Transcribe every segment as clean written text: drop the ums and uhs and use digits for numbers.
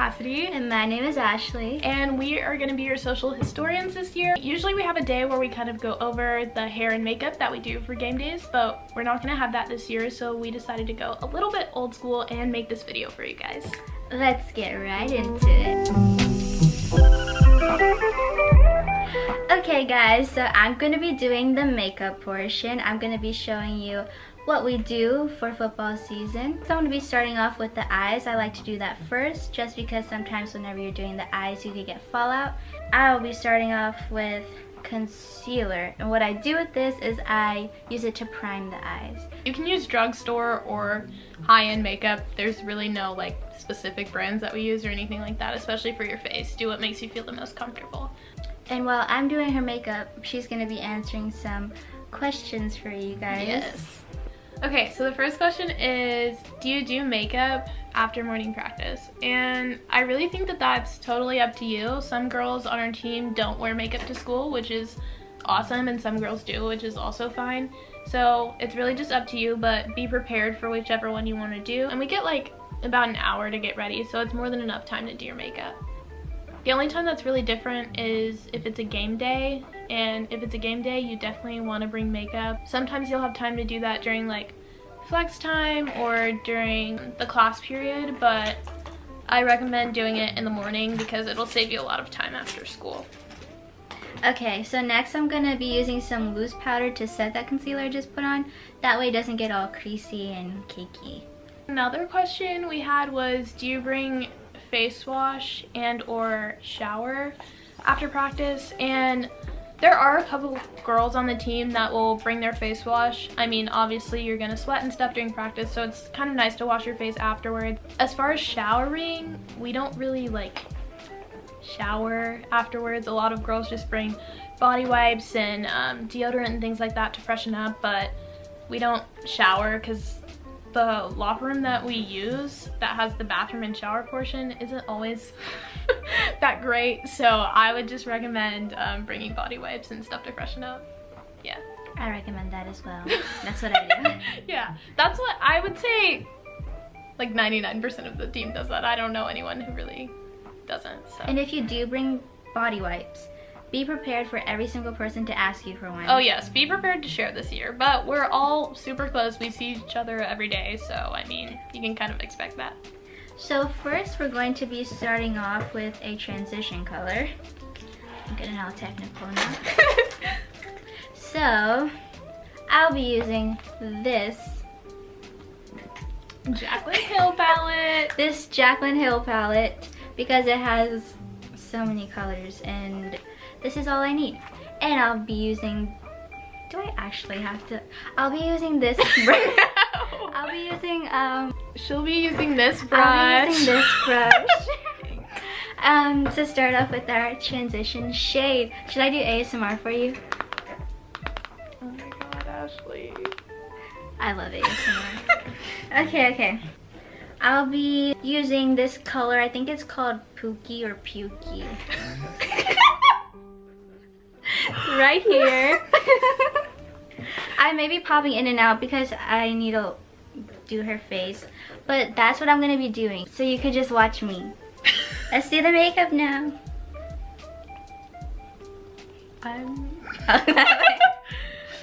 Cassidy. And my name is Ashley. And we are going to be your social historians this year. Usually we have a day where we kind of go over the hair and makeup that we do for game days, but we're not going to have that this year, so we decided to go a little bit old school and make this video for you guys. Let's get right into it. Okay guys, so I'm going to be doing the makeup portion. I'm going to be showing you what we do for football season. So I'm going to be starting off with the eyes. I like to do that first just because sometimes whenever you're doing the eyes you could get fallout. I will be starting off with concealer, and what I do with this is I use it to prime the eyes. You can use drugstore or high-end makeup. There's really no like specific brands that we use or anything like that, especially for your face. Do what makes you feel the most comfortable. And while I'm doing her makeup, she's going to be answering some questions for you guys. Yes. Okay, so the first question is, do you do makeup after morning practice? And I really think that that's totally up to you. Some girls on our team don't wear makeup to school, which is awesome, and some girls do, which is also fine. So it's really just up to you, but be prepared for whichever one you want to do. And we get like about an hour to get ready, so it's more than enough time to do your makeup. The only time that's really different is if it's a game day, and if it's a game day you definitely want to bring makeup. Sometimes you'll have time to do that during like flex time or during the class period, but I recommend doing it in the morning because it'll save you a lot of time after school. Okay, so next I'm going to be using some loose powder to set that concealer I just put on. That way it doesn't get all creasy and cakey. Another question we had was, do you bring face wash and or shower after practice? And there are a couple girls on the team that will bring their face wash. I mean, obviously you're gonna sweat and stuff during practice, so it's kind of nice to wash your face afterwards. As far as showering, we don't really like shower afterwards. A lot of girls just bring body wipes and deodorant and things like that to freshen up, but we don't shower because the locker room that we use that has the bathroom and shower portion isn't always that great, so I would just recommend bringing body wipes and stuff to freshen up. Yeah, I recommend that as well. That's what I do. Yeah, that's what I would say. Like 99% of the team does that. I don't know anyone who really doesn't. So. And if you do bring body wipes, be prepared for every single person to ask you for one. Oh yes, be prepared to share this year, but we're all super close. We see each other every day, so I mean, you can kind of expect that. So first we're going to be starting off with a transition color. I'm getting all technical now. So I'll be using this Jaclyn Hill palette. This Jaclyn Hill palette because it has so many colors, and this is all I need. And I'll be using, do I actually have to? I'll be using this brush. I'll be using, she'll be using this brush. I'll be using this brush. To start off with our transition shade. Should I do ASMR for you? Oh my god, Ashley. I love ASMR. Okay. I'll be using this color. I think it's called Pookie or Pukey. Right here. I may be popping in and out because I need to do her face, but that's what I'm going to be doing, so you could just watch me. Let's do the makeup now.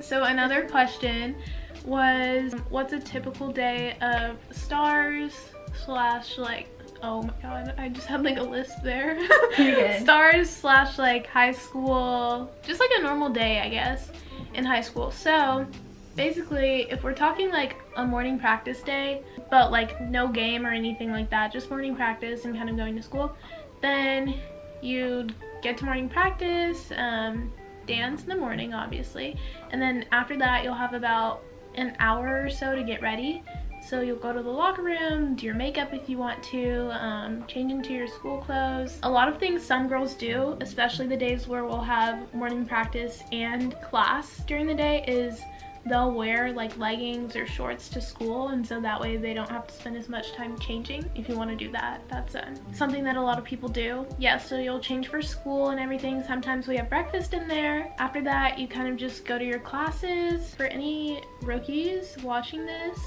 So another question was, what's a typical day of stars slash like, oh my god, I just had like a list there. Stars slash like high school, just like a normal day I guess in high school. So basically if we're talking like a morning practice day, but like no game or anything like that, just morning practice and kind of going to school, then you'd get to morning practice, dance in the morning obviously, and then after that you'll have about an hour or so to get ready. So you'll go to the locker room, do your makeup if you want to, change into your school clothes. A lot of things some girls do, especially the days where we'll have morning practice and class during the day, is they'll wear like leggings or shorts to school, and so that way they don't have to spend as much time changing. If you want to do that, that's something that a lot of people do. Yeah, so you'll change for school and everything. Sometimes we have breakfast in there. After that, you kind of just go to your classes. For any rookies watching this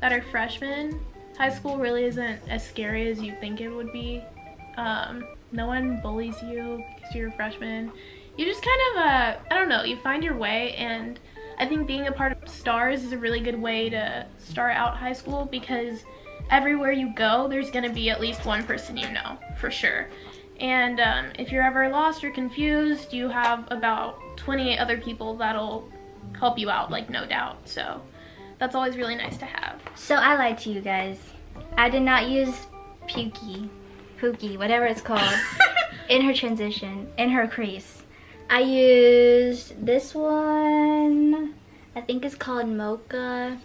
that are freshmen, high school really isn't as scary as you think it would be. No one bullies you because you're a freshman. You just kind of, I don't know, you find your way, and I think being a part of Stars is a really good way to start out high school because everywhere you go, there's gonna be at least one person you know, for sure. And if you're ever lost or confused, you have about 28 other people that'll help you out, like, no doubt. So that's always really nice to have. So I lied to you guys. I did not use Pookie, whatever it's called, in her transition, in her crease. I used this one, I think it's called Mocha,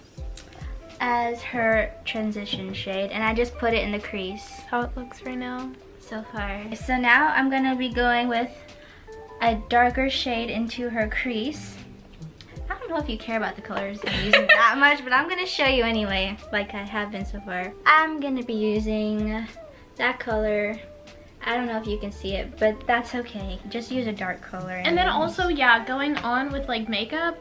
as her transition shade, and I just put it in the crease. How it looks right now. So far. So now I'm gonna be going with a darker shade into her crease. I don't know if you care about the colors I'm using that much, but I'm gonna show you anyway, like I have been so far. I'm gonna be using that color. I don't know if you can see it, but that's okay. Just use a dark color. And then also, yeah, going on with like makeup,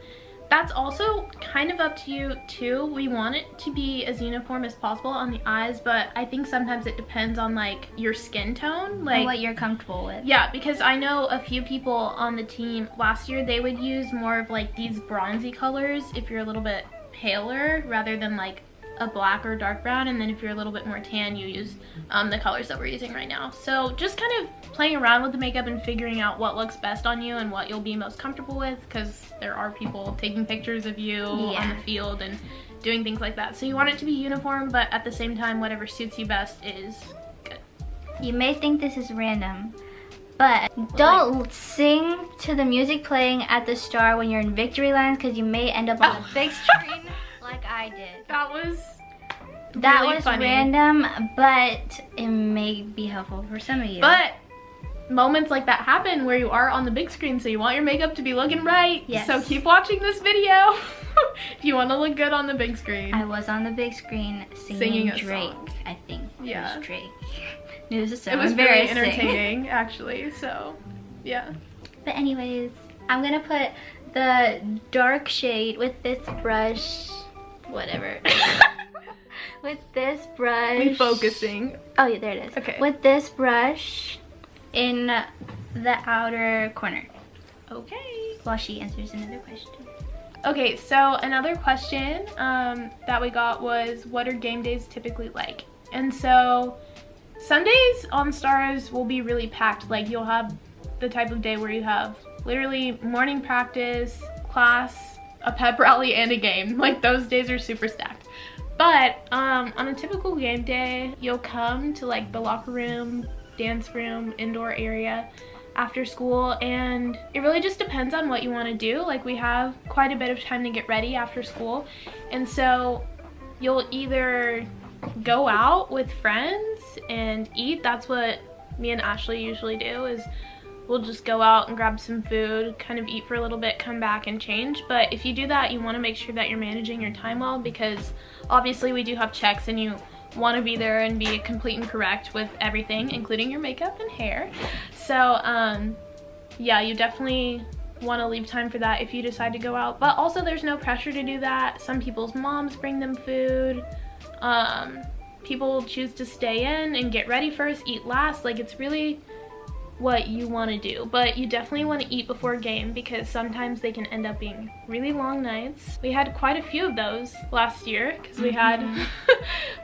that's also kind of up to you too. We want it to be as uniform as possible on the eyes, but I think sometimes it depends on like your skin tone. Like and what you're comfortable with. Yeah, because I know a few people on the team last year, they would use more of like these bronzy colors if you're a little bit paler rather than like a black or dark brown, and then if you're a little bit more tan, you use the colors that we're using right now. So just kind of playing around with the makeup and figuring out what looks best on you and what you'll be most comfortable with, because there are people taking pictures of you on the field and doing things like that. So you want it to be uniform, but at the same time, whatever suits you best is good. You may think this is random, but don't sing to the music playing at the Star when you're in victory lines, because you may end up on a big screen like I did. That was funny. Random, but it may be helpful for some of you. But moments like that happen where you are on the big screen, so you want your makeup to be looking right. Yes. So keep watching this video if you want to look good on the big screen. I was on the big screen singing a Drake, song. I think. Yeah. It was Drake. It was so it was very entertaining, actually, so yeah. But anyways, I'm gonna put the dark shade with this brush, whatever. With this brush. Refocusing. Oh yeah, there it is. Okay. With this brush in the outer corner. Okay. While she answers another question. Okay, so another question that we got was, what are game days typically like? And so Sundays on Stars will be really packed. Like, you'll have the type of day where you have literally morning practice, class, a pep rally, and a game. Like, those days are super stacked. But on a typical game day, you'll come to like the locker room, dance room, indoor area after school, and it really just depends on what you want to do. Like, we have quite a bit of time to get ready after school, and so you'll either go out with friends and eat. That's what me and Ashley usually do, is we'll just go out and grab some food, kind of eat for a little bit, come back and change. But if you do that, you want to make sure that you're managing your time well, because obviously we do have checks and you want to be there and be complete and correct with everything, including your makeup and hair. So yeah, you definitely want to leave time for that if you decide to go out, but also there's no pressure to do that. Some people's moms bring them food. People choose to stay in and get ready first, eat last. Like, it's really what you want to do, but you definitely want to eat before game, because sometimes they can end up being really long nights. We had quite a few of those last year because we had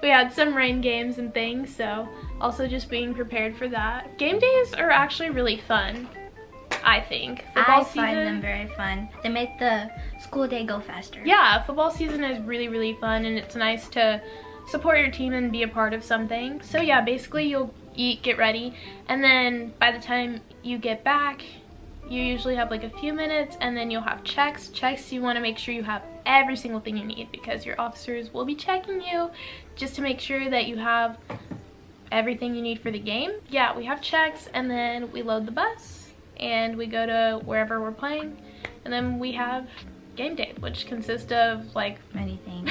we had some rain games and things, so also just being prepared for that. Game days are actually really fun, I think. I find them very fun. They make the school day go faster. Yeah, football season is really fun, and it's nice to support your team and be a part of something. So yeah, basically you'll eat, get ready, and then by the time you get back, you usually have like a few minutes, and then you'll have checks. You want to make sure you have every single thing you need, because your officers will be checking you just to make sure that you have everything you need for the game. Yeah, we have checks, and then we load the bus and we go to wherever we're playing, and then we have game day, which consists of like many things.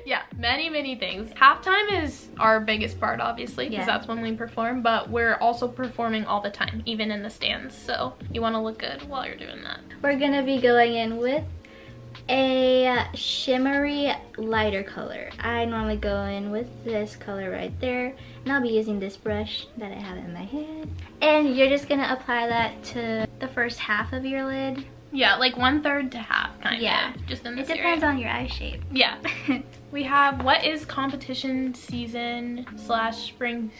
Yeah, many things. Halftime is our biggest part, obviously, because that's when we perform, but we're also performing all the time, even in the stands, so you want to look good while you're doing that. We're gonna be going in with a shimmery lighter color. I normally go in with this color right there, and I'll be using this brush that I have in my hand. And you're just gonna apply that to the first half of your lid. Yeah, like 1/3 to half, kind of. Just in this It depends on your eye shape. Yeah. We have what is competition season slash spring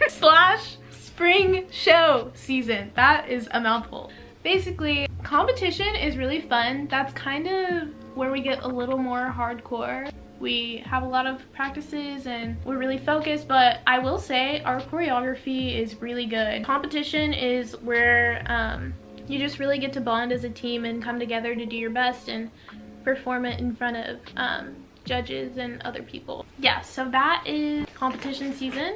slash spring show season. That is a mouthful. Basically, competition is really fun. That's kind of where we get a little more hardcore. We have a lot of practices and we're really focused, but I will say our choreography is really good. Competition is where you just really get to bond as a team and come together to do your best and perform it in front of judges and other people. Yeah, so that is competition season.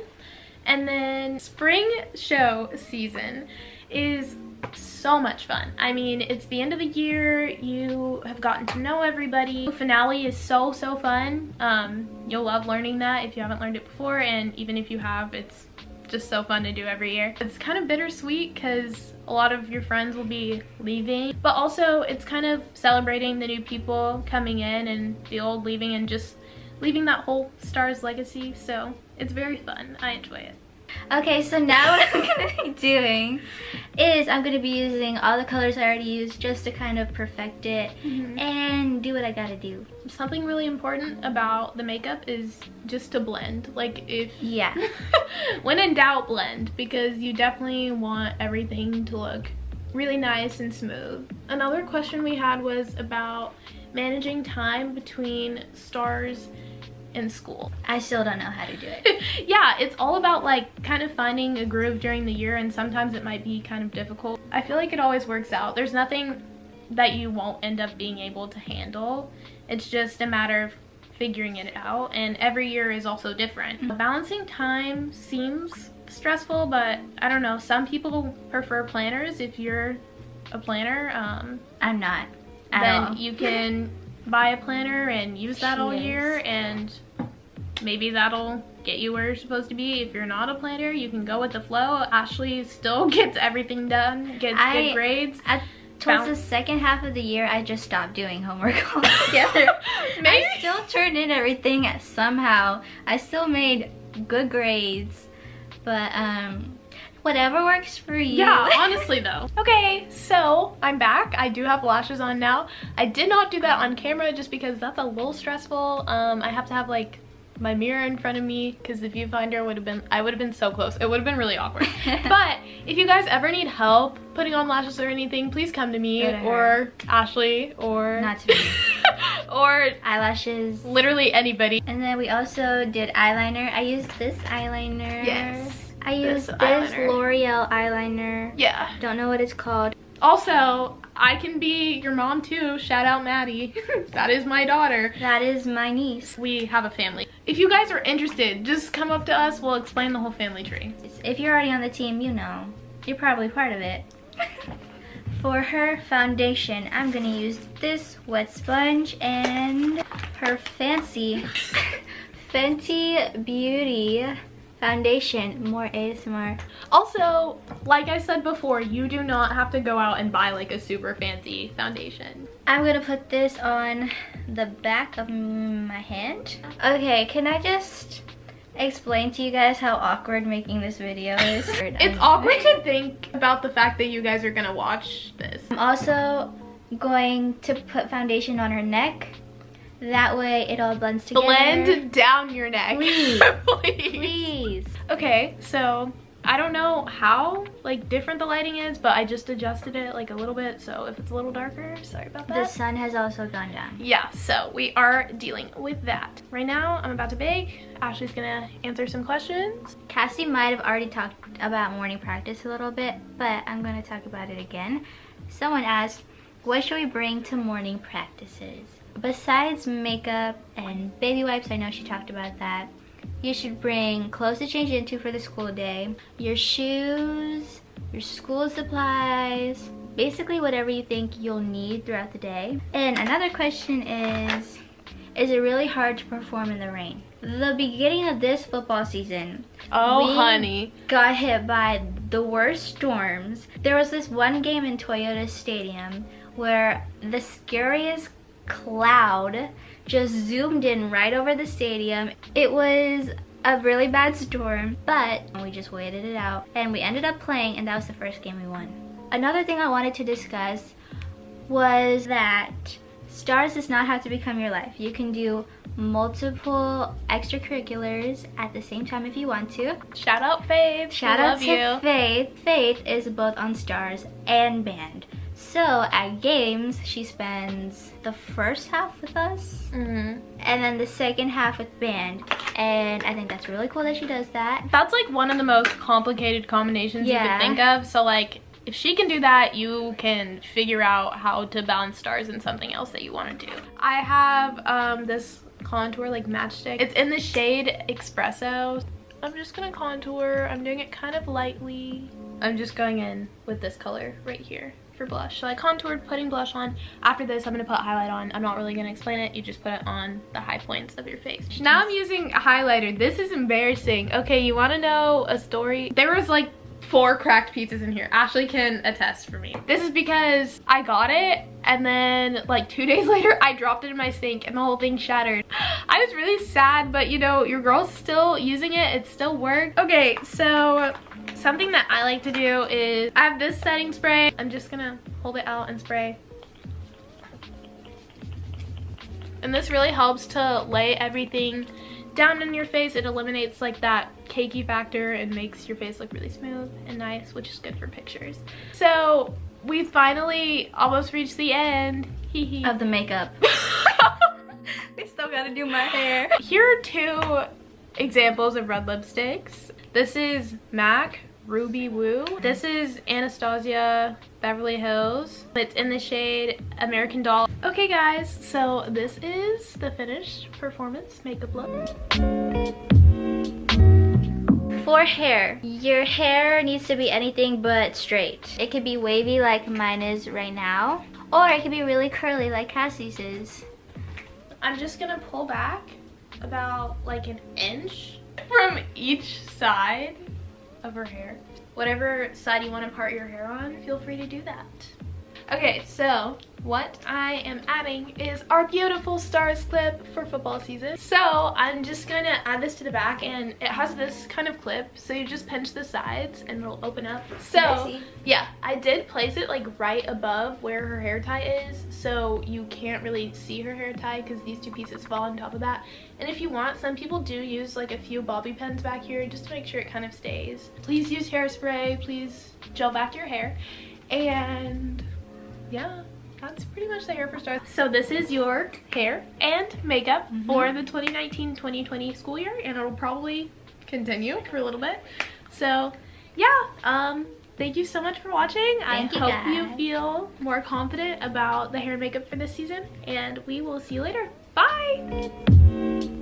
And then spring show season is so much fun. I mean, it's the end of the year. You have gotten to know everybody. The finale is so fun. You'll love learning that if you haven't learned it before, and even if you have, it's just so fun to do every year. It's kind of bittersweet because a lot of your friends will be leaving, but also it's kind of celebrating the new people coming in and the old leaving and just leaving that whole Stars legacy. So it's very fun. I enjoy it. Okay, so now what I'm going to be doing is I'm going to be using all the colors I already used just to kind of perfect it and do what I gotta do. Something really important about the makeup is just to blend. Like if... Yeah. When in doubt, blend, because you definitely want everything to look really nice and smooth. Another question we had was about managing time between Stars in school. I still don't know how to do it. Yeah, it's all about like kind of finding a groove during the year, and sometimes it might be kind of difficult. I feel like it always works out. There's nothing that you won't end up being able to handle. It's just a matter of figuring it out, and every year is also different. Balancing time seems stressful, but I don't know, some people prefer planners. If you're a planner, I'm not then you can buy a planner and use that all year, and maybe that'll get you where you're supposed to be. If you're not a planner, you can go with the flow. Ashley still gets everything done, gets good grades. Towards the second half of the year, I just stopped doing homework altogether. I still turned in everything somehow. I still made good grades, but whatever works for you. Yeah, honestly though. Okay, so I'm back. I do have lashes on now. I did not do that on camera just because that's a little stressful. I have to have like my mirror in front of me because the viewfinder I would have been so close. It would have been really awkward. But if you guys ever need help putting on lashes or anything, please come to me or Ashley or... Not to me. Or eyelashes. Literally anybody. And then we also did eyeliner. I used this eyeliner. Yes. I used this L'Oreal eyeliner. Yeah. Don't know what it's called. Also, I can be your mom too. Shout out Maddie. That is my daughter. That is my niece. We have a family. If you guys are interested, just come up to us. We'll explain the whole family tree. If you're already on the team, you know. You're probably part of it. For her foundation, I'm gonna use this wet sponge and her fancy Fenty Beauty foundation. More ASMR. Also, like I said before, you do not have to go out and buy like a super fancy foundation. I'm gonna put this on the back of my hand. Okay, can I just explain to you guys how awkward making this video is? It's awkward to think about the fact that you guys are gonna watch this. I'm also going to put foundation on her neck. That way it all blends together. Blend down your neck. Please. Please. Okay, so I don't know how like different the lighting is, but I just adjusted it like a little bit, so if it's a little darker, sorry about that. The sun has also gone down. Yeah, so we are dealing with that. Right now, I'm about to bake. Ashley's gonna answer some questions. Cassie might have already talked about morning practice a little bit, but I'm gonna talk about it again. Someone asked, what should we bring to morning practices? Besides makeup and baby wipes, I know she talked about that, you should bring clothes to change into for the school day, your shoes, your school supplies, basically whatever you think you'll need throughout the day. And another question is it really hard to perform in the rain? The beginning of this football season, honey, got hit by the worst storms. There was this one game in Toyota Stadium where the scariest cloud just zoomed in right over the stadium. It was a really bad storm, but we just waited it out and we ended up playing, and that was the first game we won. Another thing I wanted to discuss was that stars does not have to become your life. You can do multiple extracurriculars at the same time if you want to. Shout out Faith. Shout out to Faith. Faith is both on stars and band. So at games, she spends the first half with us, and then the second half with band. And I think that's really cool that she does that. That's like one of the most complicated combinations you could think of. So like, if she can do that, you can figure out how to balance stars in something else that you want to do. I have this contour like matchstick. It's in the shade Espresso. I'm just gonna contour. I'm doing it kind of lightly. I'm just going in with this color right here for blush. So I contoured, putting blush on. After this, I'm gonna put highlight on. I'm not really gonna explain it. You just put it on the high points of your face. Now I'm using a highlighter. This is embarrassing. Okay, you wanna know a story? There was like 4 cracked pieces in here. Ashley can attest for me. This is because I got it and then like 2 days later I dropped it in my sink and the whole thing shattered. I was really sad, but you know, your girl's still using it. It still worked. Okay, so something that I like to do is I have this setting spray. I'm just gonna hold it out and spray. And this really helps to lay everything down in your face. It eliminates like that cakey factor and makes your face look really smooth and nice, which is good for pictures. So we finally almost reached the end of the makeup. I still gotta do my hair. Here are 2 examples of red lipsticks. This is MAC Ruby Woo. This is Anastasia Beverly Hills. It's in the shade American Doll. Okay guys, so this is the finished performance makeup look. For hair, your hair needs to be anything but straight. It could be wavy like mine is right now, or it could be really curly like Cassie's is. I'm just gonna pull back about like an inch from each side of her hair. Whatever side you want to part your hair on, feel free to do that. Okay, so what I am adding is our beautiful stars clip for football season. So I'm just gonna add this to the back, and it has this kind of clip, so you just pinch the sides and it'll open up. So yeah, I did place it like right above where her hair tie is, so you can't really see her hair tie because these 2 pieces fall on top of that. And if you want, some people do use like a few bobby pins back here just to make sure it kind of stays. Please use hairspray, please gel back your hair. And yeah, that's pretty much the hair for stars. So this is your hair and makeup for the 2019-2020 school year, and it'll probably continue for a little bit. So yeah, thank you so much for watching. I hope you feel more confident about the hair and makeup for this season, and we will see you later. Bye!